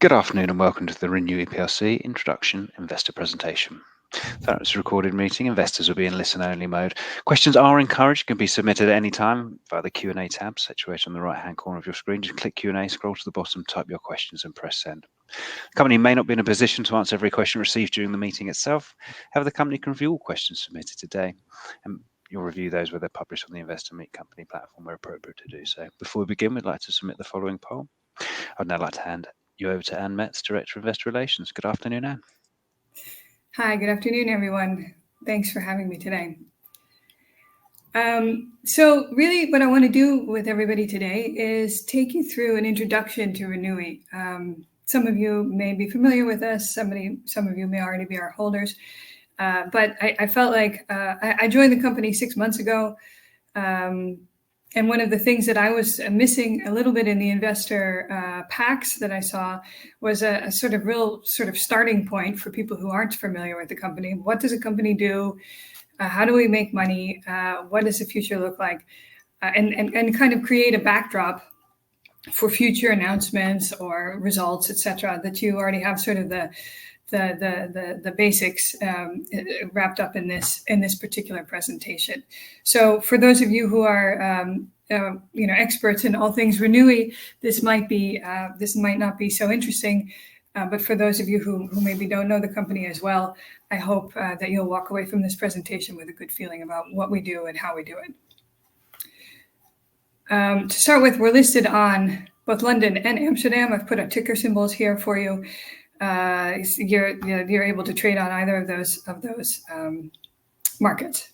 Good afternoon and welcome to the Renewi plc Introduction Investor Presentation. That was a recorded meeting. Investors will be in listen-only mode. Questions are encouraged, can be submitted at any time via the Q&A tab situated on the right-hand corner of your screen. Just click Q&A, scroll to the bottom, type your questions and press send. The company may not be in a position to answer every question received during the meeting itself. However, the company can review all questions submitted today, and you'll review those where they're published on the Investor Meet Company platform where appropriate to do so. Before we begin, we'd like to submit the following poll. I'd now like to hand you over to Anne Metz, Director of Investor Relations. Good afternoon, Anne. Hi, good afternoon, everyone. Thanks for having me today. So really what I want to do with everybody today is take you through an introduction to Renewi. Some of you may be familiar with us, some of you may already be our holders, but I felt like I joined the company 6 months ago. And one of the things that I was missing a little bit in the investor packs that I saw was a real starting point for people who aren't familiar with the company. What does a company do? How do we make money? What does the future look like? And kind of create a backdrop for future announcements or results, etc., that you already have sort of the basics wrapped up in this particular presentation. So for those of you who are experts in all things Renewi, this might not be so interesting. But for those of you who maybe don't know the company as well, I hope that you'll walk away from this presentation with a good feeling about what we do and how we do it. To start with, we're listed on both London and Amsterdam. I've put our ticker symbols here for you. You're able to trade on either of those markets.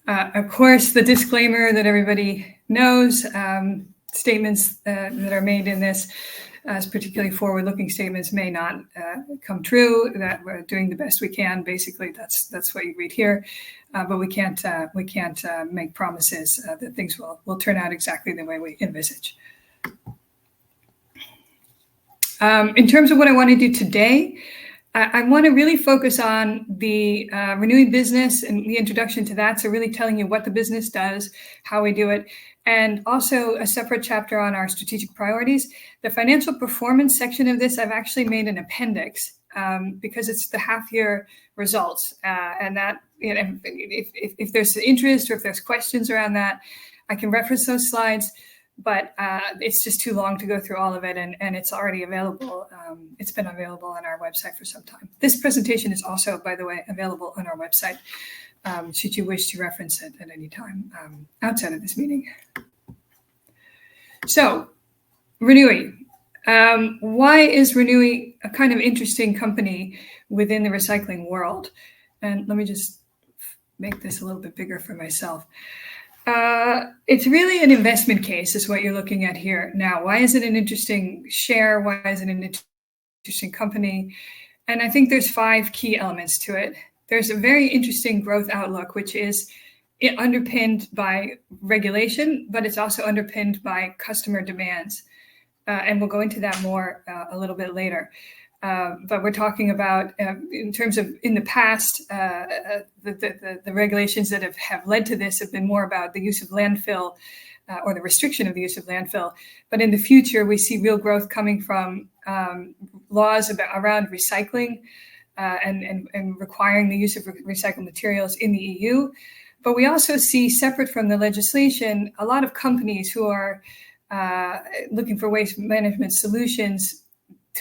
Of course, the disclaimer that everybody knows, statements that are made in this, particularly forward-looking statements, may not come true. That we're doing the best we can. Basically, that's what you read here, but we can't make promises that things will turn out exactly the way we envisage. In terms of what I want to do today, I want to really focus on the Renewi business and the introduction to that. So really telling you what the business does, how we do it, and also a separate chapter on our strategic priorities. The financial performance section of this, I've actually made an appendix because it's the half-year results. And that, if there's interest or if there's questions around that, I can reference those slides. But it's just too long to go through all of it, and it's already available. It's been available on our website for some time. This presentation is also, by the way, available on our website, should you wish to reference it at any time outside of this meeting. So, Renewi. Why is Renewi a kind of interesting company within the recycling world? And let me just make this a little bit bigger for myself. It's really an investment case is what you're looking at here. Now, why is it an interesting share? Why is it an interesting company? And I think there's 5 key elements to it. There's a very interesting growth outlook, which is underpinned by regulation, but it's also underpinned by customer demands. And we'll go into that more a little bit later. But we're talking about, in terms of in the past, the regulations that have led to this have been more about the use of landfill or the restriction of the use of landfill. But in the future, we see real growth coming from laws around recycling and requiring the use of recycled materials in the EU. But we also see, separate from the legislation, a lot of companies who are looking for waste management solutions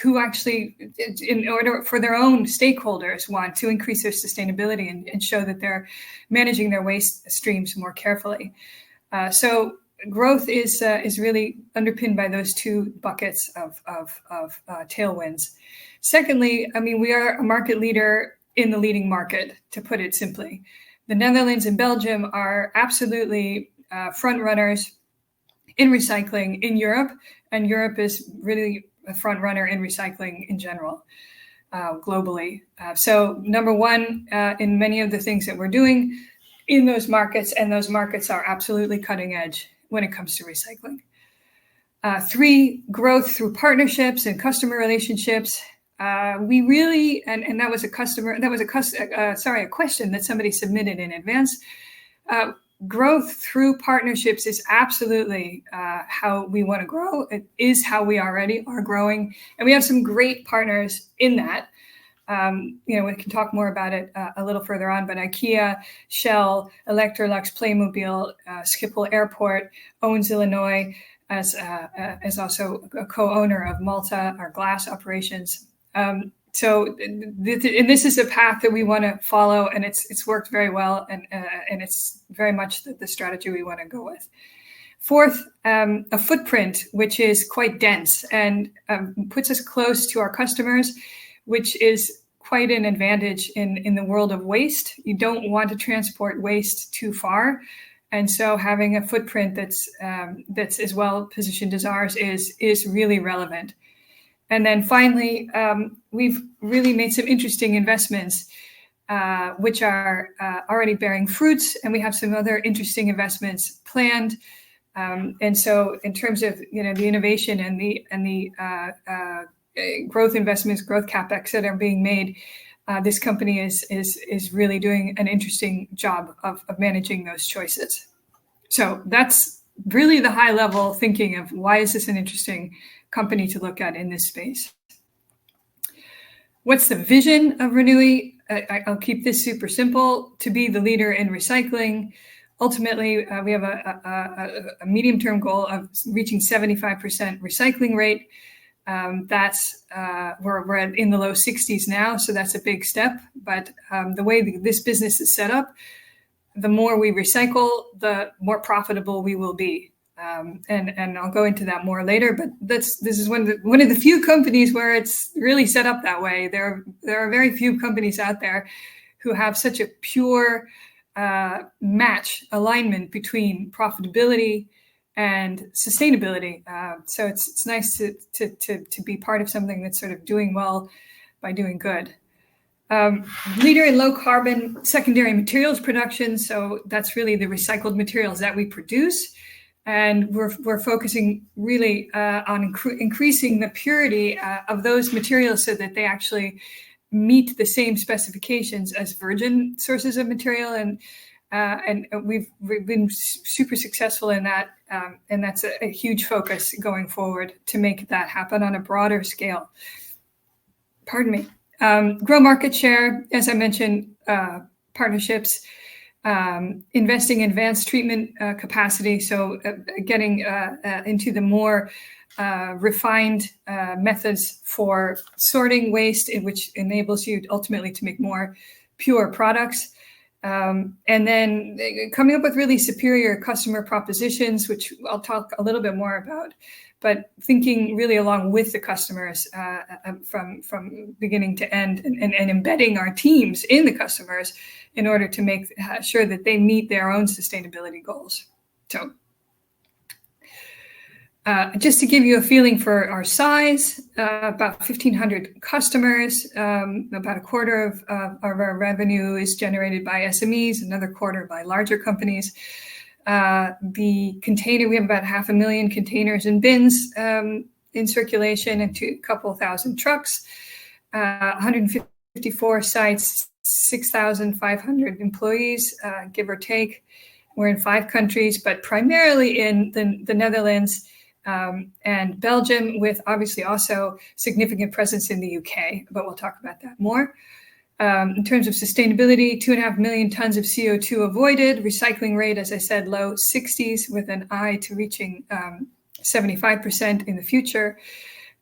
who actually, in order for their own stakeholders, want to increase their sustainability and show that they're managing their waste streams more carefully. So growth is really underpinned by those 2 buckets of tailwinds. Secondly, I mean, we are a market leader in the leading market, to put it simply. The Netherlands and Belgium are absolutely front runners in recycling in Europe, and Europe is really a front runner in recycling in general, globally. So number 1 in many of the things that we're doing in those markets, and those markets are absolutely cutting edge when it comes to recycling. 3, growth through partnerships and customer relationships. We really, and that was a question that somebody submitted in advance. growth through partnerships is absolutely how we want to grow. It is how we already are growing. And we have some great partners in that. We can talk more about it a little further on, but IKEA, Shell, Electrolux, Playmobil, Schiphol Airport, Owens, Illinois, as also a co-owner of Malta, our glass operations. So this is a path that we want to follow, and it's worked very well, and it's very much the strategy we want to go with. Fourth, a footprint which is quite dense and puts us close to our customers, which is quite an advantage in the world of waste. You don't want to transport waste too far, and so having a footprint that's as well positioned as ours is really relevant. And then finally, we've really made some interesting investments, which are already bearing fruits, and we have some other interesting investments planned. And so, in terms of the innovation and the growth investments, growth capex that are being made, this company is really doing an interesting job of managing those choices. So that's really the high level thinking of why is this an interesting company to look at in this space. What's the vision of Renewi? I'll keep this super simple: to be the leader in recycling. Ultimately, we have a medium-term goal of reaching 75% recycling rate. We're in the low 60s now, so that's a big step. But the way this business is set up, the more we recycle, the more profitable we will be. And I'll go into that more later. But this is one of the few companies where it's really set up that way. There are very few companies out there who have such a pure match alignment between profitability and sustainability. So it's nice to be part of something that's sort of doing well by doing good. Leader in low carbon secondary materials production. So that's really the recycled materials that we produce. And we're focusing really on increasing the purity of those materials so that they actually meet the same specifications as virgin sources of material. And we've been super successful in that. And that's a huge focus going forward to make that happen on a broader scale. Pardon me. Grow market share, as I mentioned, partnerships, investing in advanced treatment capacity. So getting into the more refined methods for sorting waste, which enables you ultimately to make more pure products. And then coming up with really superior customer propositions, which I'll talk a little bit more about, but thinking really along with the customers from beginning to end, and embedding our teams in the customers in order to make sure that they meet their own sustainability goals. So just to give you a feeling for our size, about 1,500 customers, about a quarter of our revenue is generated by SMEs, another quarter by larger companies. The container, we have about 500,000 containers and bins in circulation, and a couple thousand trucks, 154 sites, 6,500 employees, give or take. We're in 5 countries, but primarily in the Netherlands and Belgium, with obviously also significant presence in the UK, but we'll talk about that more. In terms of sustainability, 2.5 million tons of CO2 avoided, recycling rate, as I said, low 60s, with an eye to reaching 75% in the future.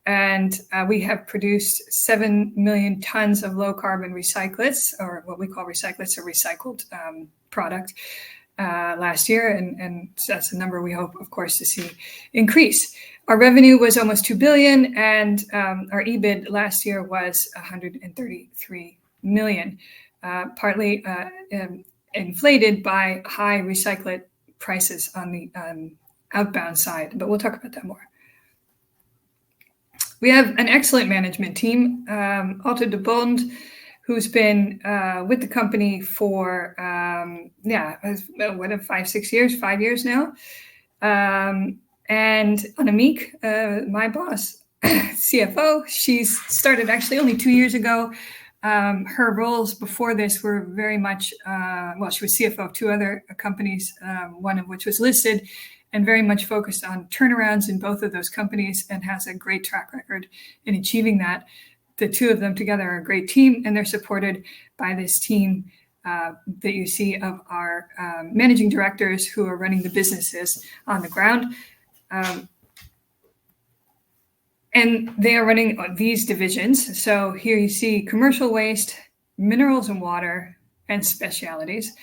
And we have produced 7 million tons of low carbon recyclates, or what we call recyclates, a recycled product, last year. And that's a number we hope, of course, to see increase. Our revenue was almost 2 billion, and our EBIT last year was 133 million, partly inflated by high recyclate prices on the outbound side, but we'll talk about that more. We have an excellent management team. Otto de Bond, who's been with the company for 5 years now. And Annemiek, my boss, CFO, she's started actually only 2 years ago. Her roles before this were very much, she was CFO of two other companies, one of which was listed, and very much focused on turnarounds in both of those companies, and has a great track record in achieving that. The two of them together are a great team, and they're supported by this team that you see of our managing directors who are running the businesses on the ground. And they are running these divisions. So here you see commercial waste, minerals and water, and specialities.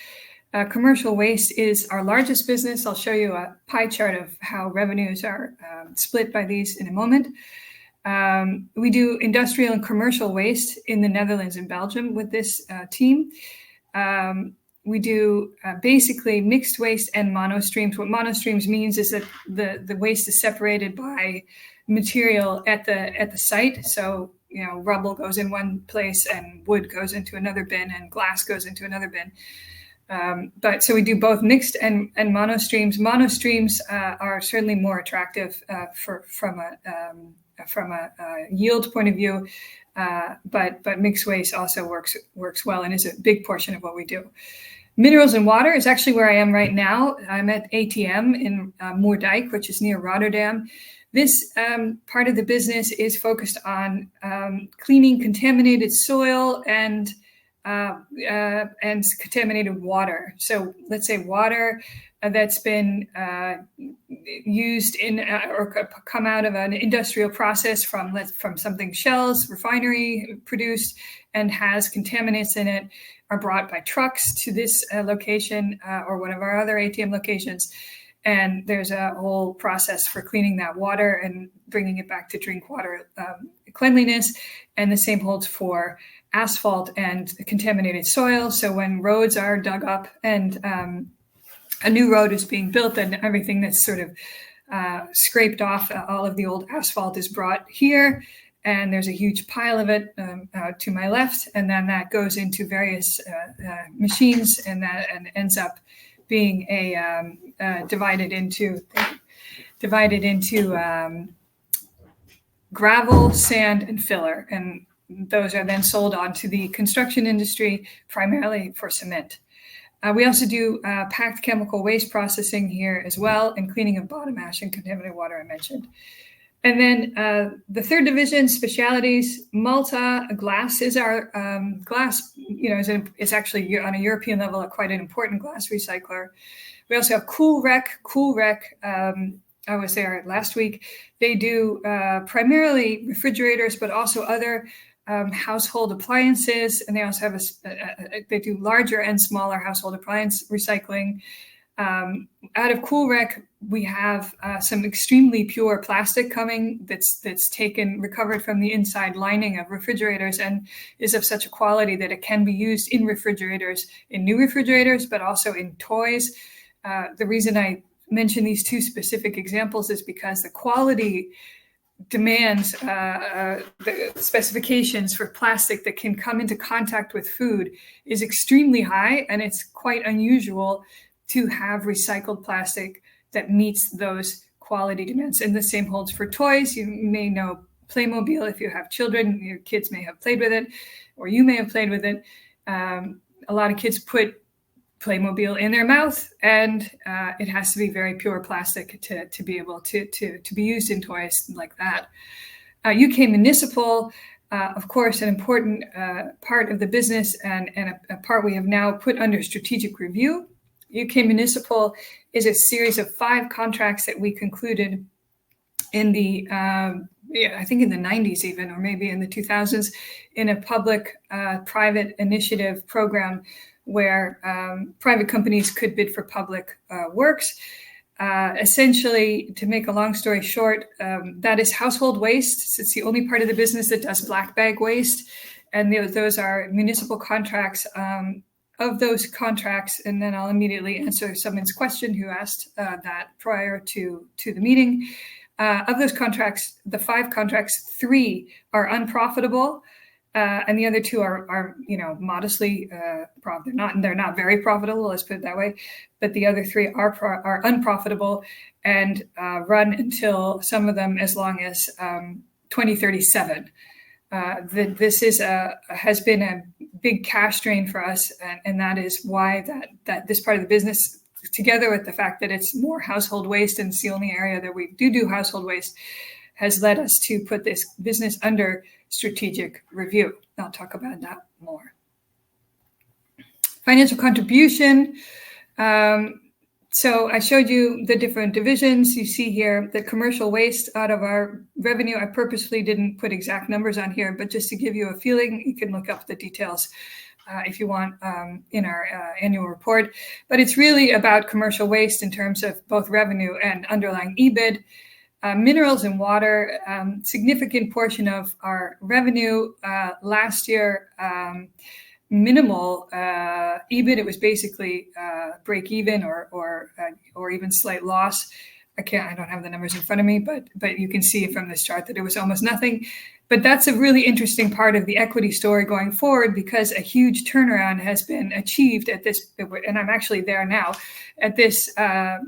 Commercial waste is our largest business. I'll show you a pie chart of how revenues are split by these in a moment. We do industrial and commercial waste in the Netherlands and Belgium with this team. We do basically mixed waste and monostreams. What monostreams means is that the waste is separated by material at the site. So, rubble goes in one place and wood goes into another bin and glass goes into another bin. So we do both mixed and monostreams. Monostreams are certainly more attractive from a yield point of view, but mixed waste also works well and is a big portion of what we do. Minerals and water is actually where I am right now. I'm at ATM in Moerdijk, which is near Rotterdam. This part of the business is focused on cleaning contaminated soil and contaminated water. So let's say water that's been used in or come out of an industrial process from something Shell's refinery produced and has contaminants in it, are brought by trucks to this location or one of our other ATM locations. And there's a whole process for cleaning that water and bringing it back to drink water cleanliness. And the same holds for asphalt and contaminated soil. So when roads are dug up and a new road is being built, and everything that's sort of scraped off, all of the old asphalt is brought here. And there's a huge pile of it to my left. And then that goes into various machines and ends up being divided into gravel, sand, and filler. And those are then sold on to the construction industry, primarily for cement. We also do packed chemical waste processing here as well, and cleaning of bottom ash and contaminated water I mentioned. And then the third division, specialities. Malta Glass is our glass, is actually on a European level quite an important glass recycler. We also have Coolrec. I was there last week. They do primarily refrigerators, but also other household appliances. And they also have they do larger and smaller household appliance recycling. Out of Coolrec, we have some extremely pure plastic coming that's recovered from the inside lining of refrigerators and is of such a quality that it can be used in refrigerators, in new refrigerators, but also in toys. The reason I mention these two specific examples is because the quality demands, the specifications for plastic that can come into contact with food is extremely high, and it's quite unusual to have recycled plastic that meets those quality demands. And the same holds for toys. You may know Playmobil. If you have children, your kids may have played with it, or you may have played with it. A lot of kids put Playmobil in their mouth, and it has to be very pure plastic to be able to be used in toys like that. UK Municipal, of course, an important part of the business and a part we have now put under strategic review. UK Municipal is a series of 5 contracts that we concluded in the, I think in the 90s even, or maybe in the 2000s, in a public-private initiative program where private companies could bid for public works. Essentially, to make a long story short, that is household waste. It's the only part of the business that does black bag waste. And those are municipal contracts. Of those contracts, and then I'll immediately answer someone's question who asked that prior to the meeting. Of those contracts, the 5 contracts, 3 are unprofitable, and the other 2 are modestly profitable. They're not very profitable, let's put it that way. But the other 3 are unprofitable and run until, some of them as long as 2037. This has been a big cash drain for us, and that is why that this part of the business, together with the fact that it's more household waste and it's the only area that we do household waste, has led us to put this business under strategic review. I'll talk about that more. Financial contribution. So I showed you the different divisions. You see here the commercial waste out of our revenue. I purposely didn't put exact numbers on here, but just to give you a feeling, you can look up the details if you want in our annual report. But it's really about commercial waste in terms of both revenue and underlying EBIT. Minerals and water, significant portion of our revenue last year. Minimal EBIT. It was basically break even or even slight loss. I don't have the numbers in front of me, but you can see from this chart that it was almost nothing. But that's a really interesting part of the equity story going forward, because a huge turnaround has been achieved at this, and I'm actually there now at this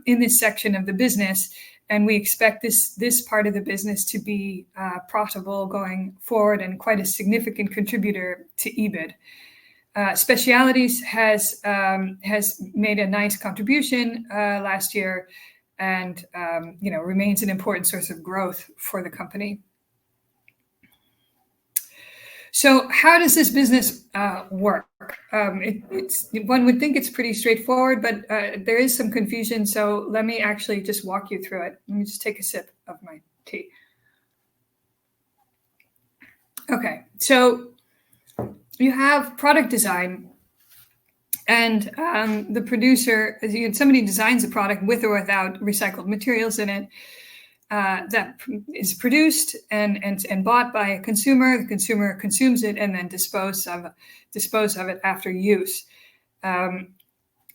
in this section of the business. And we expect this part of the business to be profitable going forward and quite a significant contributor to EBIT. Specialities has made a nice contribution last year, and remains an important source of growth for the company. So how does this business work? One would think it's pretty straightforward, but there is some confusion. So let me actually just walk you through it. Let me just take a sip of my tea. Okay, so you have product design, and the producer, somebody designs a product with or without recycled materials in it. That is produced and bought by a consumer. The consumer consumes it and then dispose of it after use.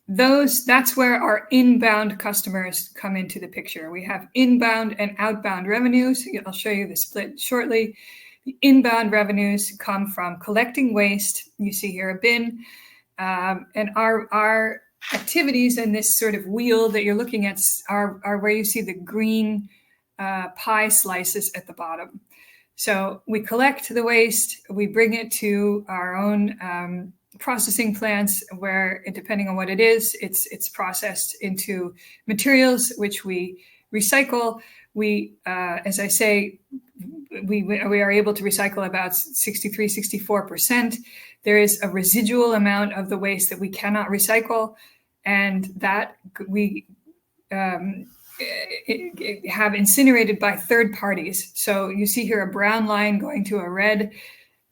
That's where our inbound customers come into the picture. We have inbound and outbound revenues. I'll show you the split shortly. The inbound revenues come from collecting waste. You see here a bin, and our activities in this sort of wheel that you're looking at are where you see the green pie slices at the bottom. So we collect the waste, we bring it to our own processing plants, where, depending on what it is, it's processed into materials which we recycle. We, as I say, we are able to recycle about 64%. There is a residual amount of the waste that we cannot recycle, and that we have incinerated by third parties. So you see here a brown line going to a red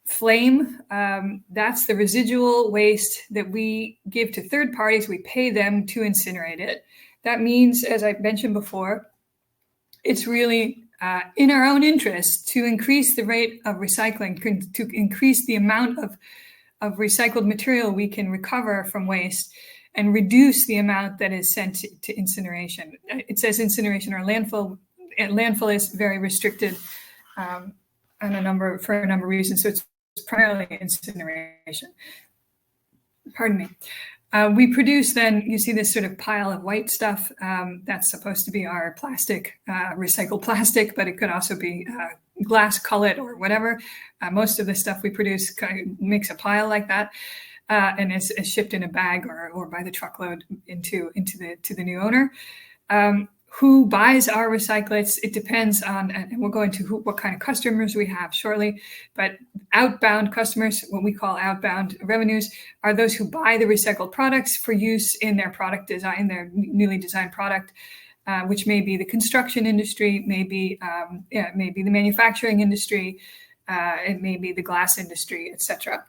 flame. That's the residual waste that we give to third parties. We pay them to incinerate it. That means, as I mentioned before, it's really in our own interest to increase the rate of recycling, to increase the amount of recycled material we can recover from waste, and reduce the amount that is sent to incineration. It says incineration or landfill. Landfill is very restricted for a number of reasons. So it's primarily incineration. Pardon me. We produce, then you see this sort of pile of white stuff. That's supposed to be our plastic, recycled plastic, but it could also be glass cullet or whatever. Most of the stuff we produce kind of makes a pile like that. And is shipped in a bag or by the truckload into the new owner. Who buys our recyclates? It depends on, and we'll go into what kind of customers we have shortly. But outbound customers, what we call outbound revenues, are those who buy the recycled products for use in their product design, their newly designed product, which may be the construction industry, maybe the manufacturing industry, it may be the glass industry, etc.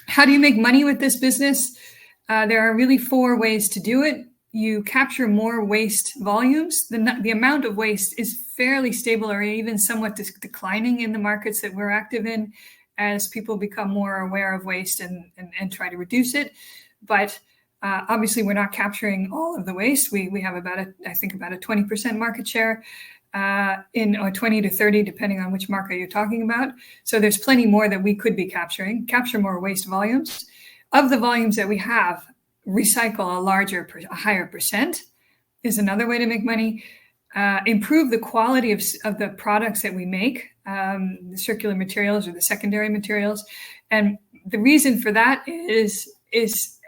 How do you make money with this business? There are really 4 ways to do it. You capture more waste volumes. The amount of waste is fairly stable or even somewhat declining in the markets that we're active in as people become more aware of waste and try to reduce it. But obviously, we're not capturing all of the waste. We have about a 20% market share. Or 20 to 30, depending on which market you're talking about. So there's plenty more that we could be capture more waste volumes. Of the volumes that we have, recycle a higher percent is another way to make money. Improve the quality of the products that we make. the circular materials or the secondary materials. And the reason for that is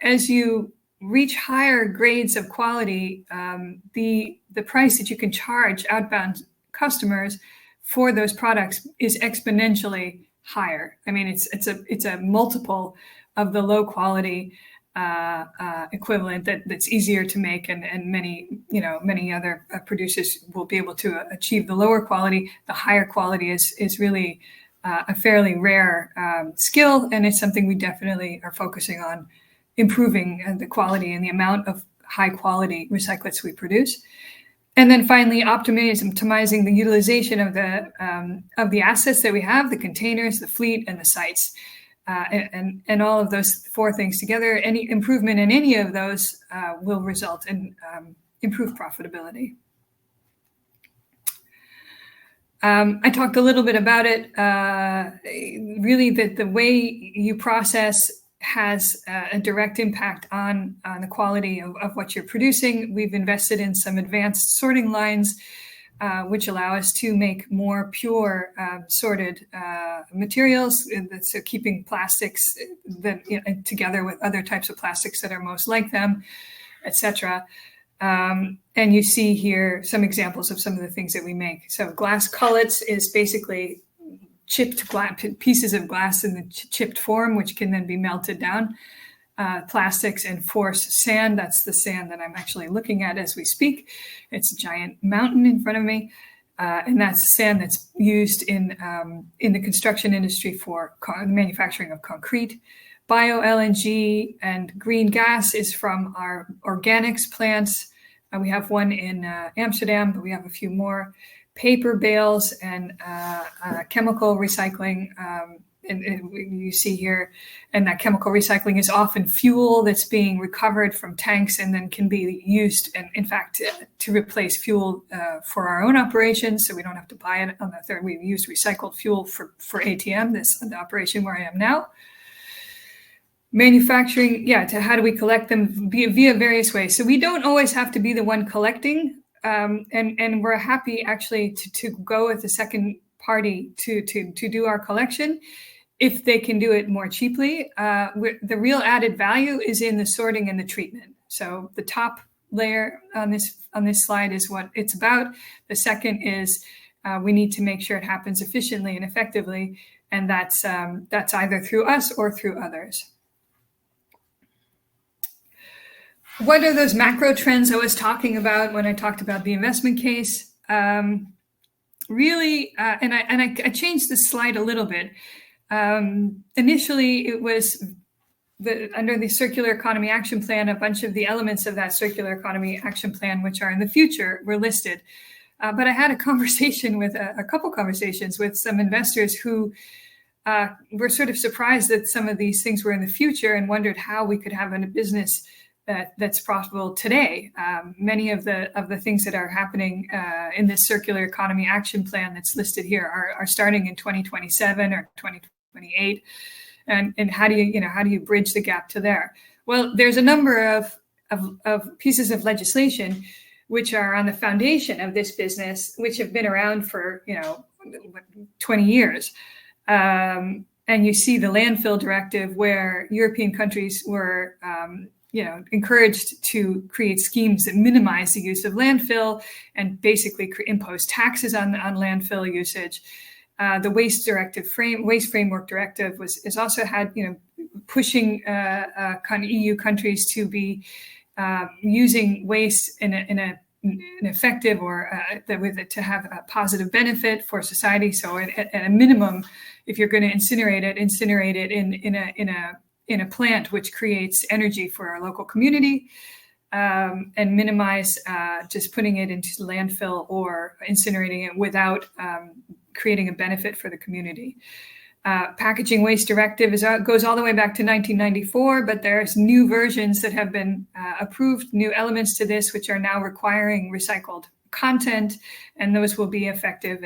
as you reach higher grades of quality, the price that you can charge outbound customers for those products is exponentially higher. I mean, it's a multiple of the low quality equivalent that's easier to make, and many other producers will be able to achieve the lower quality. The higher quality is really a fairly rare skill, and it's something we definitely are focusing on improving the quality and the amount of high quality recyclates we produce. And then finally, optimizing the utilization of the assets that we have, the containers, the fleet, and the sites. And all of those four things together, any improvement in any of those will result in improved profitability. I talked a little bit about it. Really, the way you process has a direct impact on the quality of what you're producing. We've invested in some advanced sorting lines, which allow us to make more pure sorted materials. So keeping plastics together with other types of plastics that are most like them, etc. And you see here some examples of some of the things that we make. So glass cullets is basically chipped pieces of glass in the chipped form, which can then be melted down. Plastics and forced sand, that's the sand that I'm actually looking at as we speak. It's a giant mountain in front of me. And that's sand that's used in the construction industry for manufacturing of concrete. Bio-LNG and green gas is from our organics plants. We have one in Amsterdam, but we have a few more. Paper bales and chemical recycling, and you see here, and that chemical recycling is often fuel that's being recovered from tanks and then can be used, and in fact, to replace fuel for our own operations, so we don't have to buy it on the third. We use recycled fuel for ATM, the operation where I am now. Manufacturing, to how do we collect them via various ways. So we don't always have to be the one collecting. And we're happy actually to go with a second party to do our collection if they can do it more cheaply. The real added value is in the sorting and the treatment. So the top layer on this slide is what it's about. The second is we need to make sure it happens efficiently and effectively, and that's either through us or through others. What are those macro trends I was talking about when I talked about the investment case? Really, and I changed the slide a little bit. Initially, it was under the Circular Economy Action Plan, a bunch of the elements of that Circular Economy Action Plan, which are in the future, were listed. But I had a couple conversations with some investors who were sort of surprised that some of these things were in the future and wondered how we could have a business that's profitable today. Many of the things that are happening in this Circular Economy Action Plan that's listed here are starting in 2027 or 2028. And how do you bridge the gap to there? Well, there's a number of pieces of legislation which are on the foundation of this business, which have been around for 20 years. And you see the landfill directive, where European countries were encouraged to create schemes that minimize the use of landfill and basically impose taxes on landfill usage. The Waste Framework Directive is also had, pushing kind of EU countries to be using waste in an effective or to have a positive benefit for society. So at a minimum, if you're going to incinerate it in a plant which creates energy for our local community, and minimize just putting it into landfill or incinerating it without creating a benefit for the community. Packaging Waste Directive goes all the way back to 1994, but there's new versions that have been approved, new elements to this, which are now requiring recycled content, and those will be effective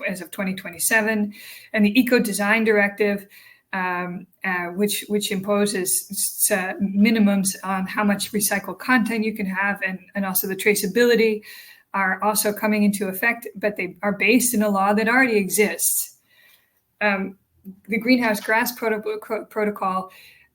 as of 2027. And the Eco Design Directive, which imposes minimums on how much recycled content you can have, and also the traceability, are also coming into effect, but they are based in a law that already exists. the greenhouse gas protocol,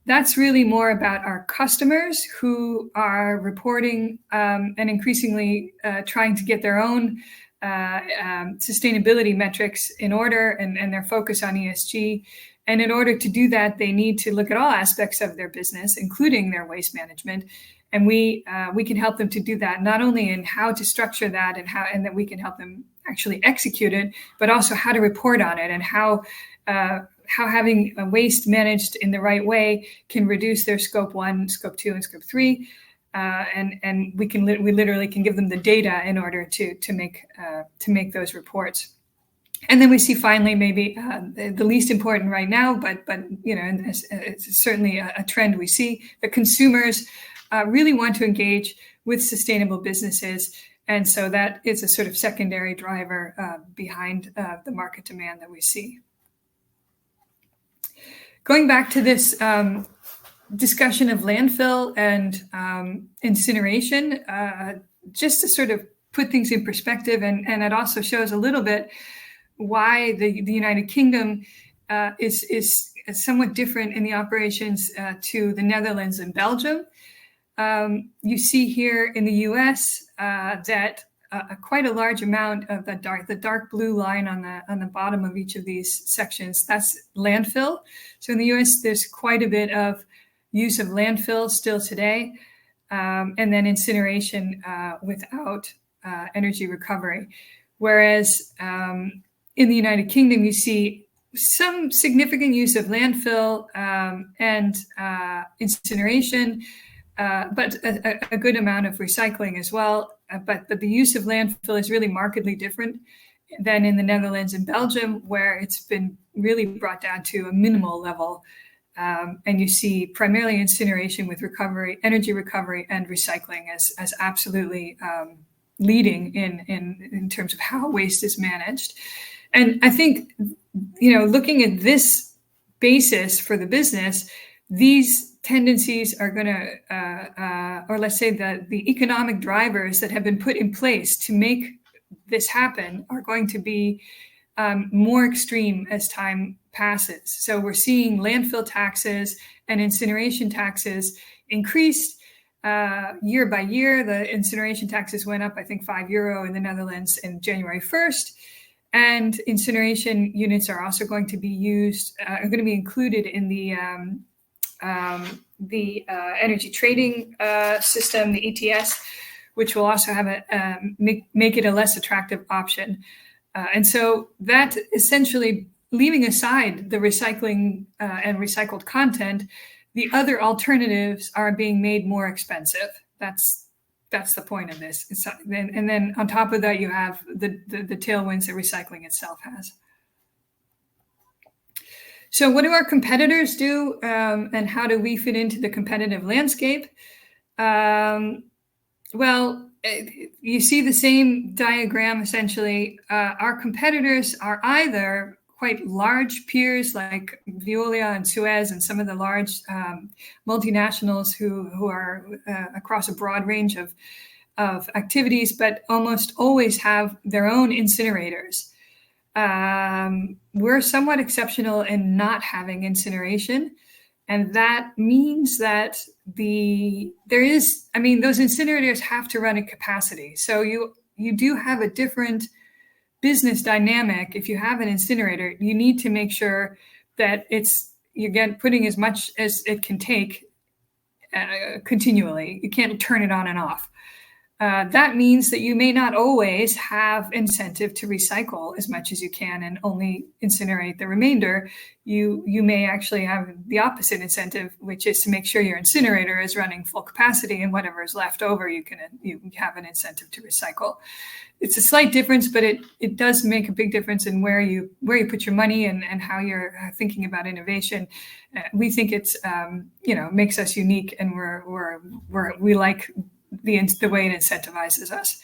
that's really more about our customers who are reporting and increasingly trying to get their own sustainability metrics in order, and their focus on ESG. And in order to do that, they need to look at all aspects of their business, including their waste management. And we can help them to do that, not only in how to structure that and that we can help them actually execute it, but also how to report on it, and how having waste managed in the right way can reduce their scope 1, scope 2, and scope 3. And we literally can give them the data in order to make those reports. And then we see finally, maybe the least important right now, but it's certainly a trend we see, that consumers really want to engage with sustainable businesses. And so that is a sort of secondary driver behind the market demand that we see. Going back to this discussion of landfill and incineration, just to sort of put things in perspective, and it also shows a little bit why the United Kingdom is somewhat different in the operations to the Netherlands and Belgium. You see here in the US that quite a large amount of the dark blue line on the bottom of each of these sections, that's landfill. So in the US, there's quite a bit of use of landfill still today, and then incineration without energy recovery. Whereas in the United Kingdom, you see some significant use of landfill and incineration, but a good amount of recycling as well. But the use of landfill is really markedly different than in the Netherlands and Belgium, where it's been really brought down to a minimal level. And you see primarily incineration with recovery, energy recovery, and recycling as absolutely leading in terms of how waste is managed. And I think, looking at this basis for the business, these tendencies are going to, or let's say that the economic drivers that have been put in place to make this happen are going to be more extreme as time passes. So we're seeing landfill taxes and incineration taxes increase year by year. The incineration taxes went up, I think, €5 in the Netherlands in January 1st. And incineration units are also going to be included in the energy trading system, the ETS, which will also have make it a less attractive option. And so that essentially, leaving aside the recycling and recycled content, the other alternatives are being made more expensive. That's the point of this. And then on top of that, you have the tailwinds that recycling itself has. So what do our competitors do, and how do we fit into the competitive landscape? Well, you see the same diagram, essentially. Our competitors are either quite large peers like Veolia and Suez and some of the large multinationals who are across a broad range of activities, but almost always have their own incinerators. We're somewhat exceptional in not having incineration. And that means that those incinerators have to run at capacity. So you do have a different business dynamic. If you have an incinerator, you need to make sure that you're putting as much as it can take continually. You can't turn it on and off. That means that you may not always have incentive to recycle as much as you can and only incinerate the remainder. You may actually have the opposite incentive, which is to make sure your incinerator is running full capacity, and whatever is left over, you have an incentive to recycle. It's a slight difference, but it does make a big difference in where you put your money and how you're thinking about innovation. We think it's makes us unique, and we like the way it incentivizes us.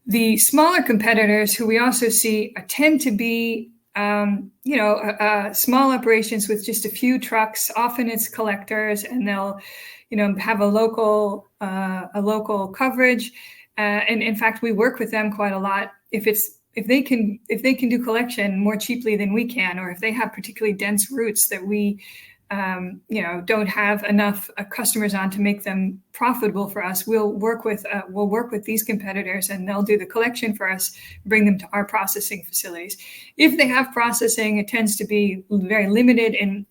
The smaller competitors who we also see tend to be small operations with just a few trucks. Often it's collectors, and they'll have a local coverage. And in fact, we work with them quite a lot if it's if they can do collection more cheaply than we can, or if they have particularly dense routes that we don't have enough customers on to make them profitable for us, we'll work with these competitors, and they'll do the collection for us, bring them to our processing facilities. If they have processing, it tends to be very limited in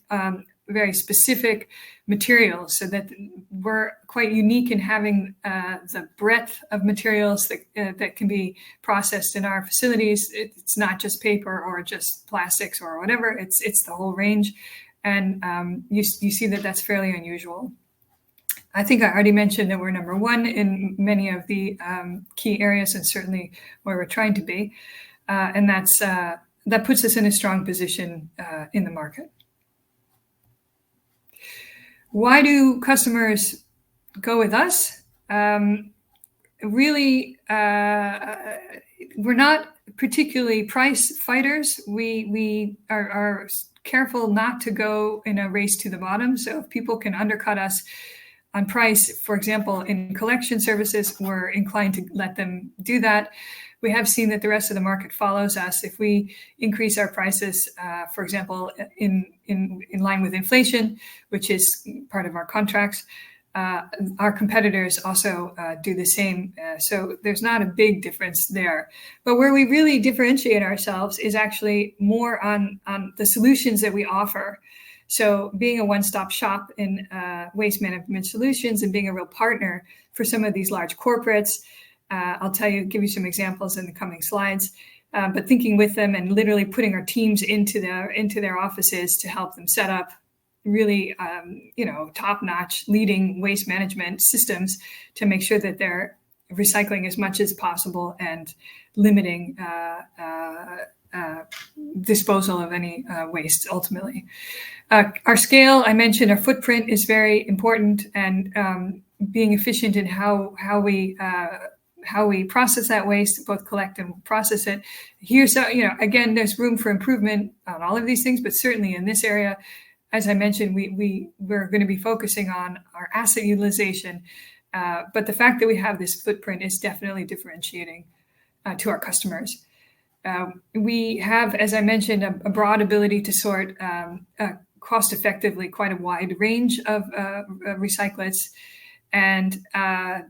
very specific materials, so that we're quite unique in having the breadth of materials that can be processed in our facilities. It's not just paper or just plastics or whatever. It's the whole range. And you see that that's fairly unusual. I think I already mentioned that we're number one in many of the key areas, and certainly where we're trying to be. And that puts us in a strong position in the market. Why do customers go with us? Really, we're not particularly price fighters. We are careful not to go in a race to the bottom. So if people can undercut us on price, for example, in collection services, we're inclined to let them do that. We have seen that the rest of the market follows us. If we increase our prices, for example, in line with inflation, which is part of our contracts, our competitors also do the same. So there's not a big difference there. But where we really differentiate ourselves is actually more on the solutions that we offer. So being a one-stop shop in waste management solutions and being a real partner for some of these large corporates. I'll give you some examples in the coming slides. But thinking with them and literally putting our teams into their offices to help them set up really, top-notch leading waste management systems to make sure that they're recycling as much as possible and limiting disposal of any waste ultimately. Our scale, I mentioned, our footprint is very important, and being efficient in how we process that waste, both collect and process it. Here, so again, there's room for improvement on all of these things, but certainly in this area, as I mentioned, we're going to be focusing on our asset utilization. But the fact that we have this footprint is definitely differentiating to our customers. We have, as I mentioned, a broad ability to sort cost effectively quite a wide range of recyclates, and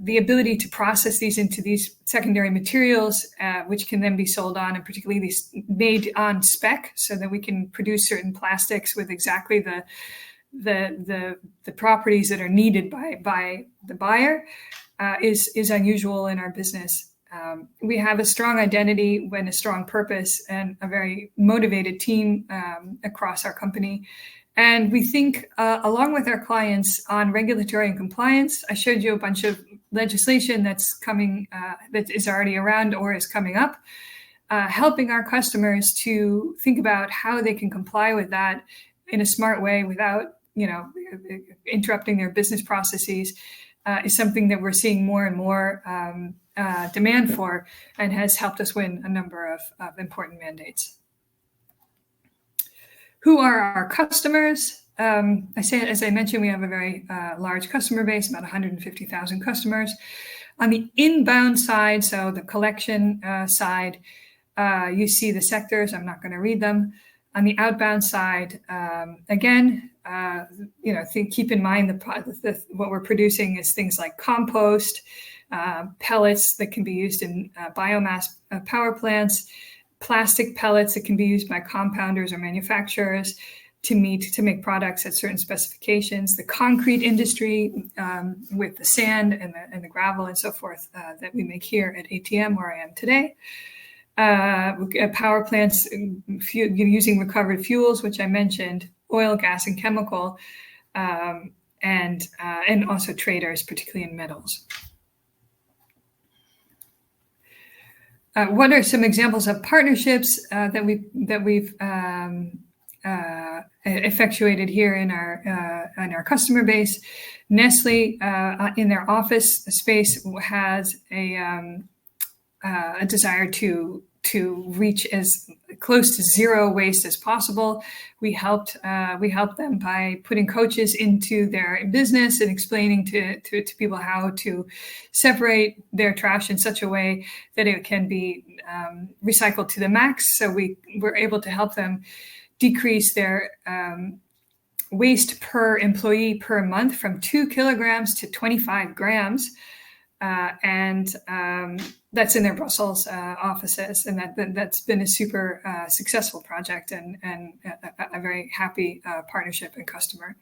the ability to process these into these secondary materials, which can then be sold on, and particularly these made on spec, so that we can produce certain plastics with exactly the properties that are needed by the buyer, is unusual in our business. We have a strong identity and a strong purpose and a very motivated team across our company. And we think, along with our clients, on regulatory and compliance. I showed you a bunch of legislation that's coming, that is already around or is coming up, helping our customers to think about how they can comply with that in a smart way without, interrupting their business processes, is something that we're seeing more and more demand for, and has helped us win a number of important mandates. Who are our customers? As I mentioned, we have a very large customer base, about 150,000 customers. On the inbound side, so the collection side, you see the sectors. I'm not going to read them. On the outbound side, again, keep in mind what we're producing is things like compost, pellets that can be used in biomass power plants, plastic pellets that can be used by compounders or manufacturers to make products at certain specifications, the concrete industry with the sand and the gravel and so forth that we make here at ATM, where I am today. Power plants using recovered fuels, which I mentioned, oil, gas, and chemical, and also traders, particularly in metals. What are some examples of partnerships that we've effectuated here in our customer base? Nestle, in their office space, has a desire to to reach as close to zero waste as possible. We helped them by putting coaches into their business and explaining to people how to separate their trash in such a way that it can be recycled to the max. So we were able to help them decrease their waste per employee per month from 2 kilograms to 25 grams. And that's in their Brussels offices, and that's been a super successful project and a very happy partnership and customer.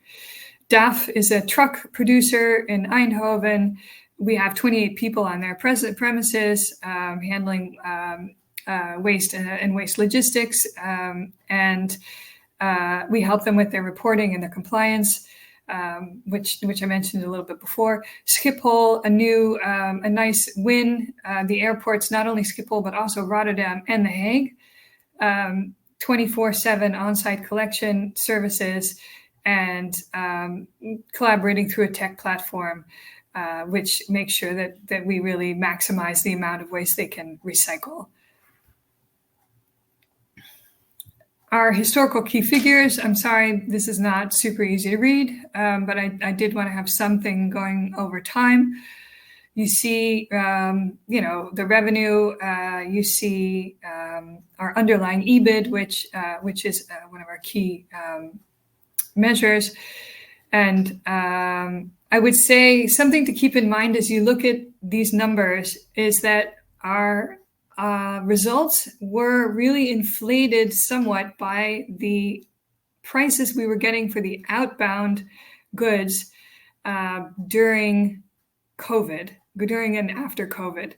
DAF is a truck producer in Eindhoven. We have 28 people on their premises handling waste and waste logistics, and we help them with their reporting and their compliance. Which I mentioned a little bit before. Schiphol, a nice win. The airports, not only Schiphol, but also Rotterdam and The Hague. 24/7 on-site collection services and collaborating through a tech platform, which makes sure that we really maximize the amount of waste they can recycle. Our historical key figures, I'm sorry, this is not super easy to read, but I did want to have something going over time. You see, the revenue, you see our underlying EBIT, which is one of our key measures. And I would say something to keep in mind as you look at these numbers is that our results were really inflated somewhat by the prices we were getting for the outbound goods during COVID, during and after COVID.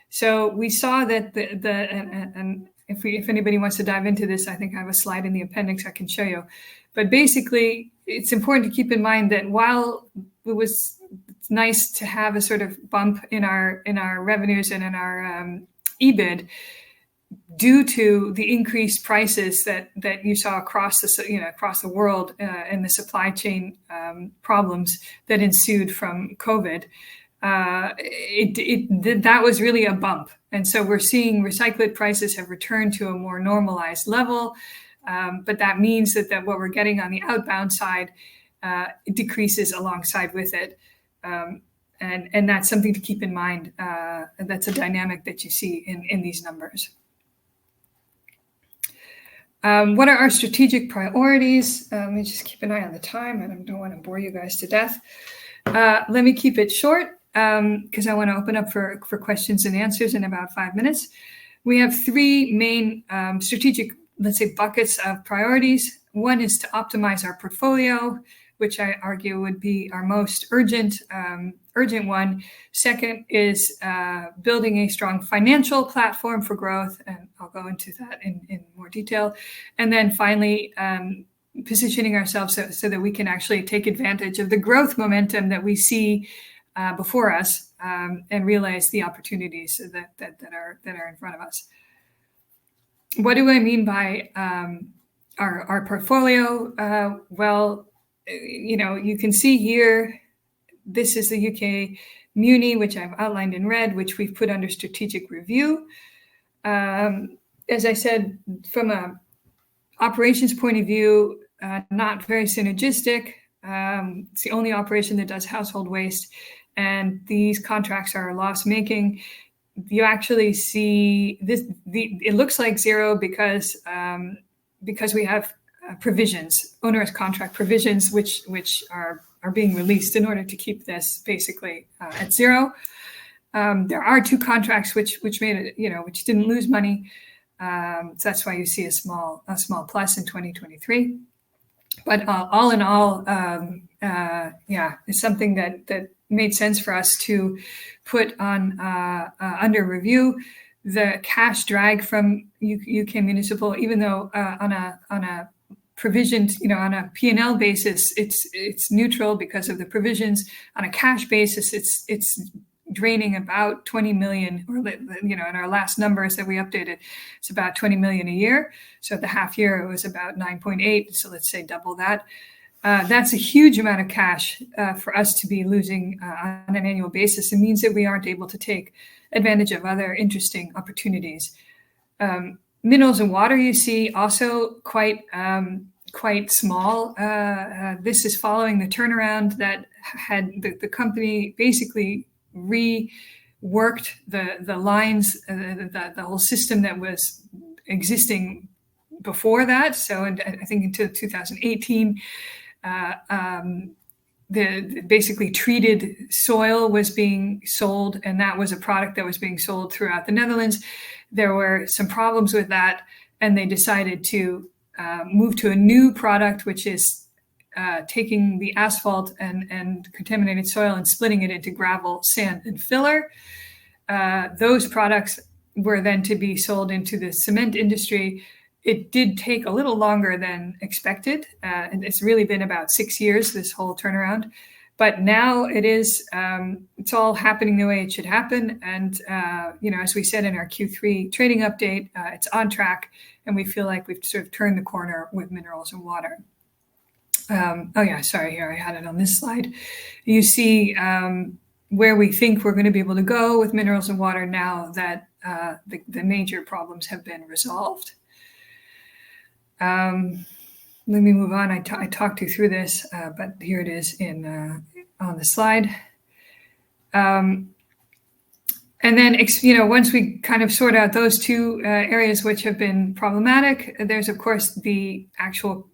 So we saw that and if anybody wants to dive into this, I think I have a slide in the appendix I can show you. But basically, it's important to keep in mind that while it was nice to have a sort of bump in our revenues and in our EBIT, due to the increased prices that you saw across the world and the supply chain problems that ensued from COVID, that was really a bump. And so we're seeing recycled prices have returned to a more normalized level, but that means that what we're getting on the outbound side decreases alongside with it. And that's something to keep in mind. That's a dynamic that you see in these numbers. What are our strategic priorities? Let me just keep an eye on the time. I don't want to bore you guys to death. Let me keep it short because I want to open up for questions and answers in about 5 minutes. We have 3 main strategic, let's say, buckets of priorities. One is to optimize our portfolio, which I argue would be our most urgent one. Second is building a strong financial platform for growth, and I'll go into that in more detail. And then finally, positioning ourselves so that we can actually take advantage of the growth momentum that we see before us and realize the opportunities that are in front of us. What do I mean by our portfolio? Well, you can see here, this is the UK Muni, which I've outlined in red, which we've put under strategic review. As I said, from an operations point of view, not very synergistic. It's the only operation that does household waste, and these contracts are loss-making. You actually see this. It looks like zero because we have provisions, onerous contract provisions, which are being released in order to keep this basically at zero. There are 2 contracts which made it, which didn't lose money. So that's why you see a small plus in 2023. But all in all, it's something that made sense for us to put on under review. The cash drag from UK Municipal, even though on a provisioned, on a P&L basis, it's neutral because of the provisions. On a cash basis, it's draining about 20 million, or in our last numbers that we updated, it's about 20 million a year. So at the half year, it was about 9.8. So let's say double that. That's a huge amount of cash for us to be losing on an annual basis. It means that we aren't able to take advantage of other interesting opportunities. Minerals and water, you see, also quite small. This is following the turnaround that had the company basically reworked the lines, the whole system that was existing before that. So I think until 2018, the basically treated soil was being sold, and that was a product that was being sold throughout the Netherlands. There were some problems with that, and they decided to move to a new product, which is taking the asphalt and contaminated soil and splitting it into gravel, sand, and filler. Those products were then to be sold into the cement industry. It did take a little longer than expected. And it's really been about 6 years, this whole turnaround. But now it is, it's all happening the way it should happen. And, as we said in our Q3 trading update, it's on track. And we feel like we've sort of turned the corner with minerals and water. Here, I had it on this slide. You see where we think we're going to be able to go with minerals and water now that the major problems have been resolved. Let me move on. I talked you through this, but here it is on the slide. And then, once we kind of sort out those two areas which have been problematic, there's of course the actual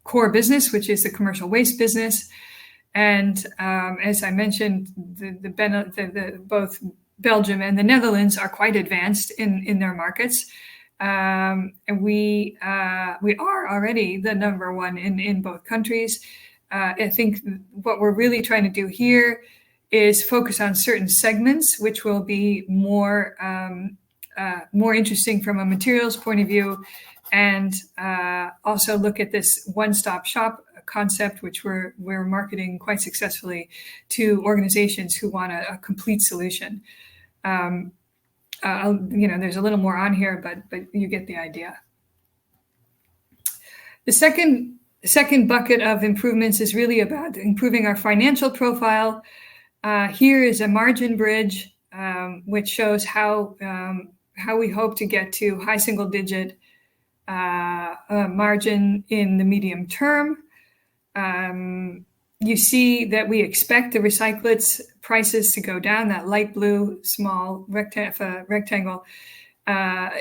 core business, which is the commercial waste business. And as I mentioned, both Belgium and the Netherlands are quite advanced in their markets. And we are already the number one in both countries. I think what we're really trying to do here is focus on certain segments, which will be more interesting from a materials point of view, and also look at this one-stop shop concept, which we're marketing quite successfully to organizations who want a complete solution. There's a little more on here, but you get the idea. The second bucket of improvements is really about improving our financial profile. Here is a margin bridge, which shows how we hope to get to high single-digit margin in the medium term. You see that we expect the recyclates prices to go down. That light blue small rectangle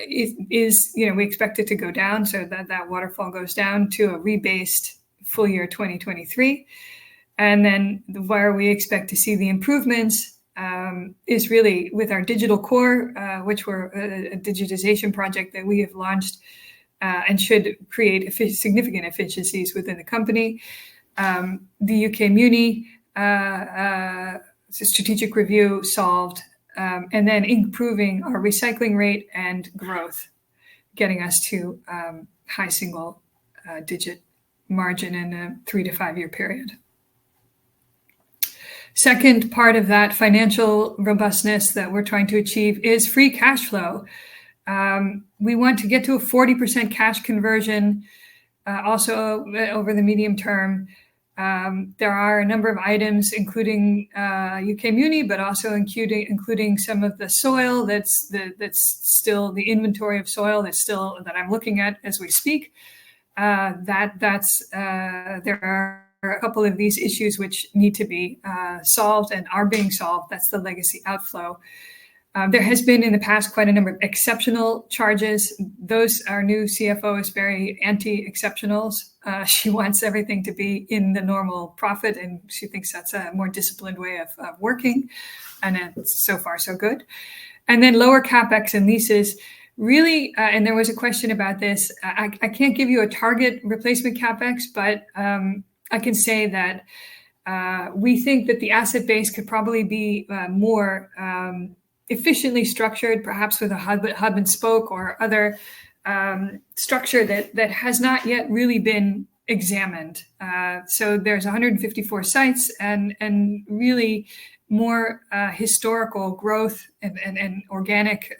is we expect it to go down, so that waterfall goes down to a rebased full year 2023. And then where we expect to see the improvements is really with our digital core, which were a digitization project that we have launched and should create significant efficiencies within the company. The UK Muni strategic review solved, and then improving our recycling rate and growth, getting us to high single digit margin in a 3 to 5 year period. Second part of that financial robustness that we're trying to achieve is free cash flow. We want to get to a 40% cash conversion also over the medium term. There are a number of items, including UK Muni, but also including some of the soil that's still the inventory of soil that I'm looking at as we speak. There are a couple of these issues which need to be solved and are being solved. That's the legacy outflow. There has been in the past quite a number of exceptional charges. Our new CFO is very anti-exceptionals. She wants everything to be in the normal profit, and she thinks that's a more disciplined way of working. And so far, so good. And then lower CapEx and leases. Really, and there was a question about this. I can't give you a target replacement CapEx, but I can say that we think that the asset base could probably be more efficiently structured, perhaps with a hub and spoke or other structure that has not yet really been examined. So there's 154 sites and really more historical growth and organic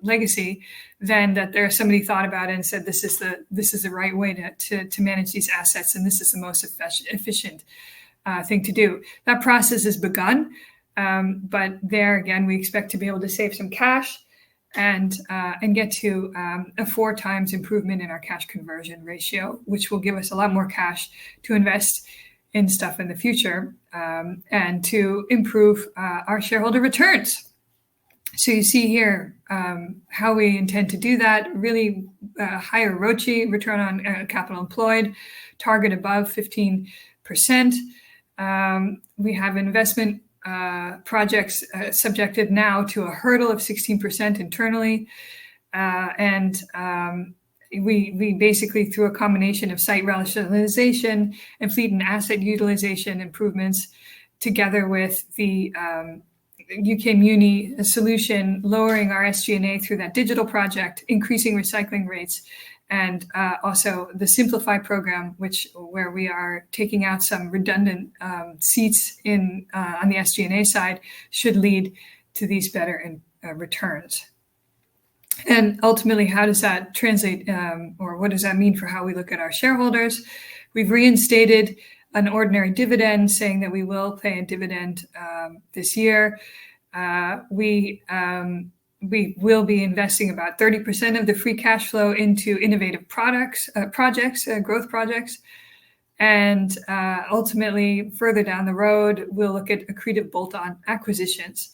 legacy than that there's somebody thought about it and said this is the right way to manage these assets, and this is the most efficient thing to do. That process has begun, but there again we expect to be able to save some cash. and get to a 4 times improvement in our cash conversion ratio, which will give us a lot more cash to invest in stuff in the future, and to improve our shareholder returns. So you see here how we intend to do that. Really higher ROCE, return on capital employed, target above 15%. We have investment projects subjected now to a hurdle of 16% internally. We basically, through a combination of site rationalization and fleet and asset utilization improvements, together with the UK Muni solution, lowering our SG&A through that digital project, increasing recycling rates, and also the Simplify program, where we are taking out some redundant seats on the SG&A side, should lead to these better returns. And ultimately, how does that translate, or what does that mean for how we look at our shareholders? We've reinstated an ordinary dividend, saying that we will pay a dividend this year. We will be investing about 30% of the free cash flow into innovative projects, growth projects. And ultimately, further down the road, we'll look at accretive bolt-on acquisitions.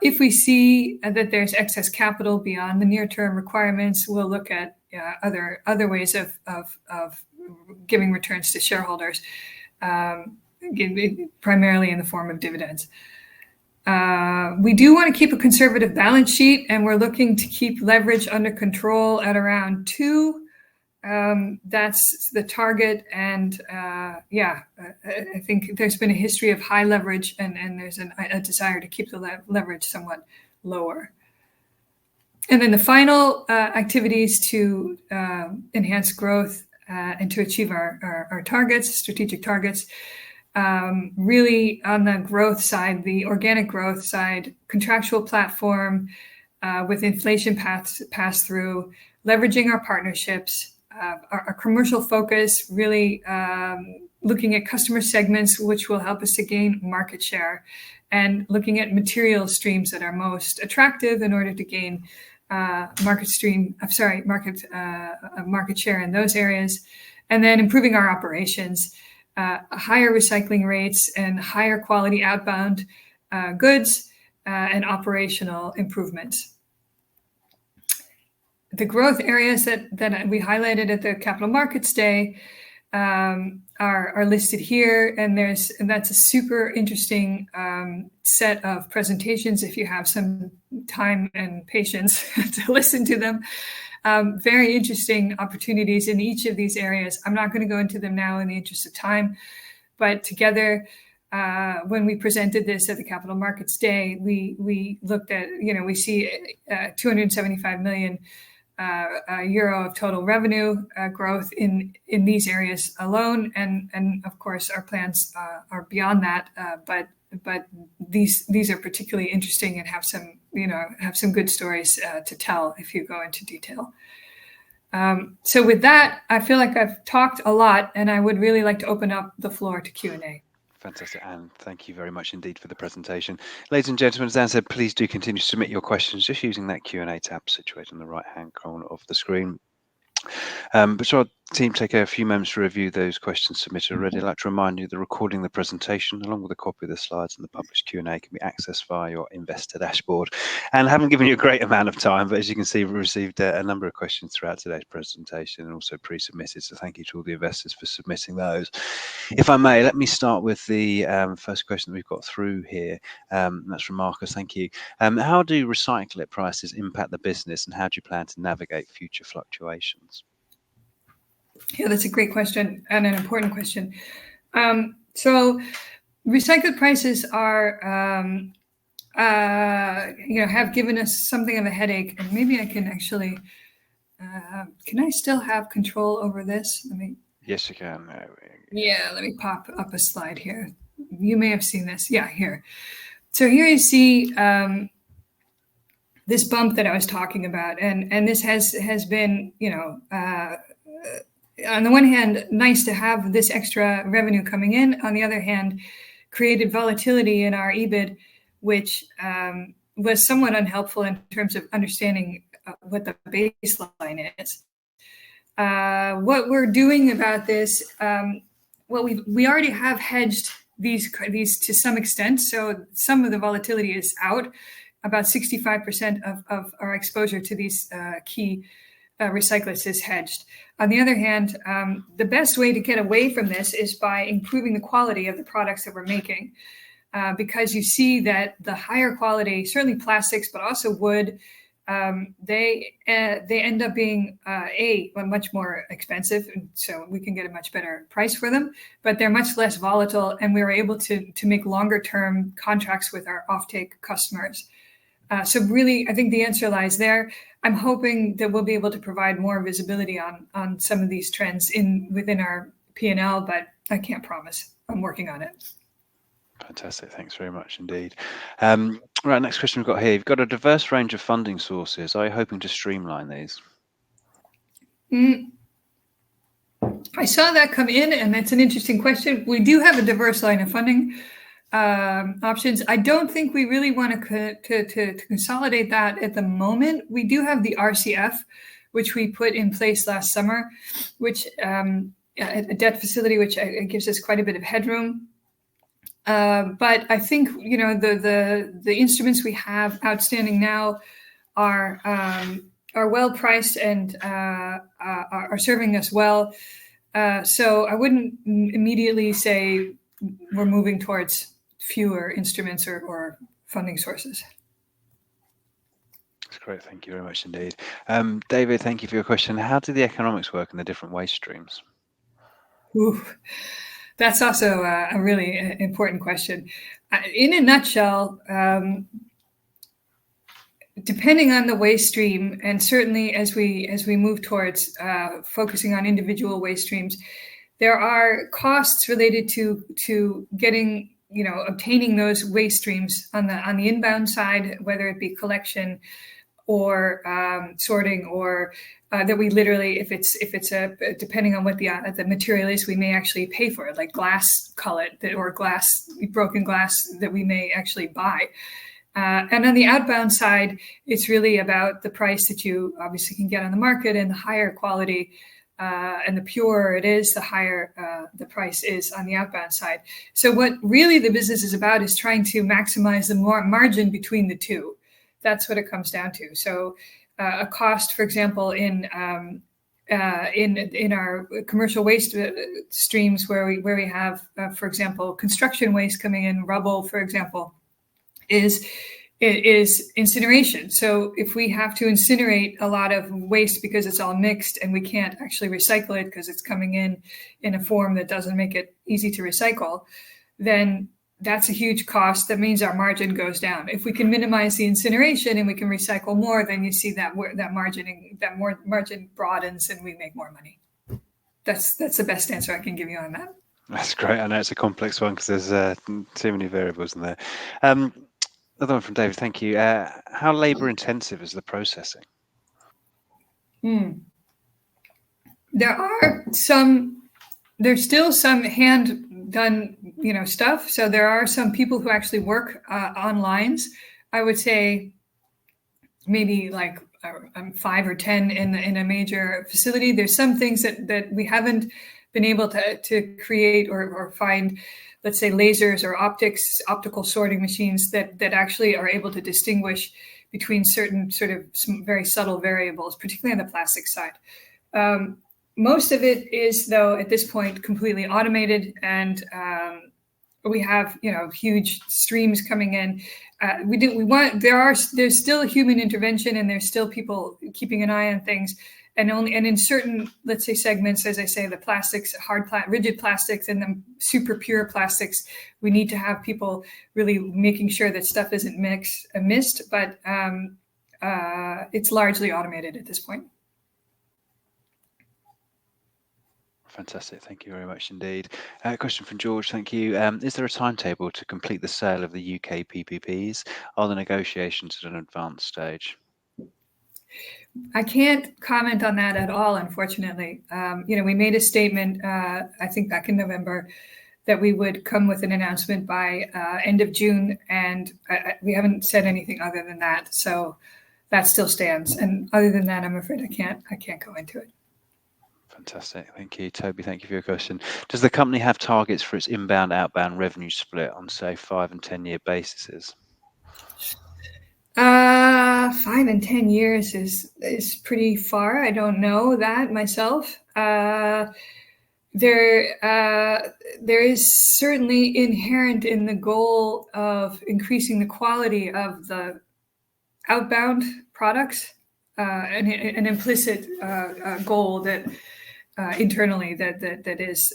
If we see that there's excess capital beyond the near-term requirements, we'll look at other ways of giving returns to shareholders, primarily in the form of dividends. We do want to keep a conservative balance sheet, and we're looking to keep leverage under control at around 2. That's the target. And I think there's been a history of high leverage, and there's a desire to keep the leverage somewhat lower. And then the final activities to enhance growth and to achieve our targets, strategic targets, really on the growth side, the organic growth side, contractual platform with inflation pass through, leveraging our partnerships, our commercial focus, really looking at customer segments which will help us to gain market share, and looking at material streams that are most attractive in order to gain market share in those areas, and then improving our operations, higher recycling rates and higher quality outbound goods, and operational improvements. The growth areas that we highlighted at the Capital Markets Day are listed here, and that's a super interesting set of presentations if you have some time and patience to listen to them. Very interesting opportunities in each of these areas. I'm not going to go into them now in the interest of time, but together, when we presented this at the Capital Markets Day, we looked at, we see 275 million euro of total revenue growth in these areas alone, and of course our plans are beyond that. But these are particularly interesting and have some good stories to tell if you go into detail. So with that, I feel like I've talked a lot, and I would really like to open up the floor to Q&A. Fantastic, Anne. Thank you very much indeed for the presentation. Ladies and gentlemen, as Anne said, please do continue to submit your questions just using that Q&A tab situated on the right-hand corner of the screen. But shall our team take a few moments to review those questions submitted already? I'd like to remind you that recording of the presentation, along with a copy of the slides and the published Q&A, can be accessed via your investor dashboard. And I haven't given you a great amount of time, but as you can see, we've received a number of questions throughout today's presentation and also pre-submitted. So thank you to all the investors for submitting those. If I may, let me start with the first question that we've got through here. That's from Marcus. Thank you. How do recyclate prices impact the business, and how do you plan to navigate future fluctuations? Yeah, that's a great question and an important question. So recycled prices are, have given us something of a headache, and maybe I can actually, can I still have control over this? Yes, you can. Yeah, let me pop up a slide here. You may have seen this. Yeah, here. So here you see this bump that I was talking about, and this has been, on the one hand, nice to have this extra revenue coming in. On the other hand, created volatility in our EBIT, which was somewhat unhelpful in terms of understanding what the baseline is. What we're doing about this, well, we already have hedged these to some extent. So some of the volatility is out. About 65% of our exposure to these key recyclates is hedged. On the other hand, the best way to get away from this is by improving the quality of the products that we're making. Because you see that the higher quality, certainly plastics, but also wood, they end up being much more expensive, so we can get a much better price for them. But they're much less volatile, and we were able to make longer term contracts with our offtake customers. So really, I think the answer lies there. I'm hoping that we'll be able to provide more visibility on some of these trends within our P&L, but I can't promise. I'm working on it. Fantastic. Thanks very much indeed. Right, next question we've got here. You've got a diverse range of funding sources. Are you hoping to streamline these? I saw that come in, and that's an interesting question. We do have a diverse line of funding options. I don't think we really want to consolidate that at the moment. We do have the RCF, which we put in place last summer, which a debt facility which gives us quite a bit of headroom. But I think the instruments we have outstanding now are well priced and are serving us well. So I wouldn't immediately say we're moving towards fewer instruments or funding sources. That's great. Thank you very much indeed. David, thank you for your question. How do the economics work in the different waste streams? Ooh. That's also a really important question. In a nutshell, depending on the waste stream, and certainly as we move towards focusing on individual waste streams, there are costs related to getting, obtaining those waste streams on the inbound side, whether it be collection or sorting, or that we literally, if it's depending on what the material is, we may actually pay for it, like glass cullet or broken glass that we may actually buy. And on the outbound side, it's really about the price that you obviously can get on the market, and the higher quality and the purer it is, the higher the price is on the outbound side. So what really the business is about is trying to maximize the margin between the two. That's what it comes down to. So a cost, for example, in our commercial waste streams where we have, for example, construction waste coming in, rubble, for example, is incineration. So if we have to incinerate a lot of waste because it's all mixed and we can't actually recycle it because it's coming in a form that doesn't make it easy to recycle, then that's a huge cost. That means our margin goes down. If we can minimize the incineration and we can recycle more, then you see that margin broadens and we make more money. That's the best answer I can give you on that. That's great. I know it's a complex one because there's too many variables in there. Another one from David. Thank you. How labour intensive is the processing? There's still some hand done, stuff. So there are some people who actually work on lines. I would say maybe like 5 or 10 in a major facility. There's some things that we haven't been able to create or find, let's say lasers or optical sorting machines that actually are able to distinguish between certain sort of very subtle variables, particularly on the plastic side. Most of it is, though, at this point, completely automated, and we have, huge streams coming in. There's still human intervention, and there's still people keeping an eye on things, and in certain, let's say, segments, as I say, the plastics, rigid plastics, and the super pure plastics, we need to have people really making sure that stuff isn't missed, but it's largely automated at this point. Fantastic. Thank you very much indeed. Question from George. Thank you. Is there a timetable to complete the sale of the UK PPPs? Are the negotiations at an advanced stage? I can't comment on that at all, unfortunately. We made a statement, I think back in November, that we would come with an announcement by end of June, and we haven't said anything other than that. So that still stands. And other than that, I'm afraid I can't go into it. Fantastic. Thank you, Toby. Thank you for your question. Does the company have targets for its inbound, outbound revenue split on, say, 5 and 10 year bases? 5 and 10 years is pretty far. I don't know that myself. There is certainly inherent in the goal of increasing the quality of the outbound products, an implicit goal that internally that is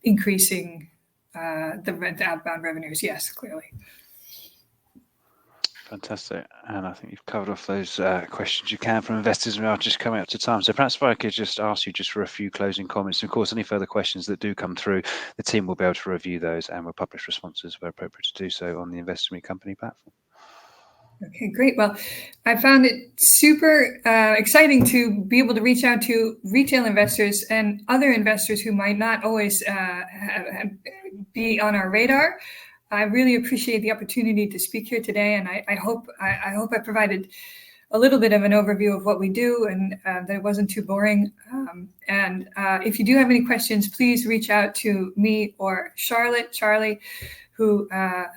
increasing the outbound revenues. Yes, clearly. Fantastic. And I think you've covered off those questions you can from investors. We are just coming up to time. So perhaps if I could just ask you just for a few closing comments. And of course, any further questions that do come through, the team will be able to review those and will publish responses where appropriate to do so on the Investor Meet Company platform. Okay, great. Well, I found it super exciting to be able to reach out to retail investors and other investors who might not always be on our radar. I really appreciate the opportunity to speak here today, and I hope I provided a little bit of an overview of what we do, and that it wasn't too boring. And if you do have any questions, please reach out to me or Charlie, who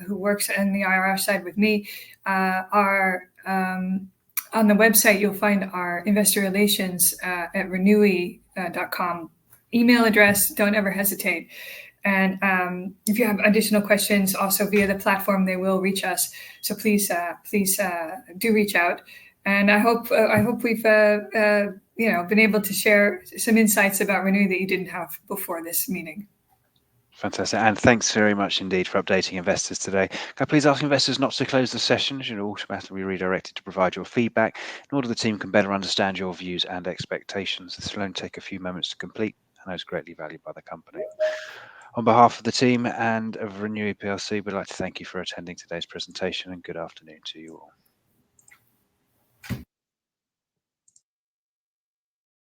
works on the IR side with me. On the website, you'll find our investor relations at renewi.com email address. Don't ever hesitate. And if you have additional questions, also via the platform, they will reach us. So please do reach out. And I hope we've been able to share some insights about Renewi that you didn't have before this meeting. Fantastic. And thanks very much indeed for updating investors today. Can I please ask investors not to close the session, as you'll automatically be redirected to provide your feedback in order the team can better understand your views and expectations. This will only take a few moments to complete and is greatly valued by the company. On behalf of the team and of Renewi plc, we'd like to thank you for attending today's presentation, and good afternoon to you all.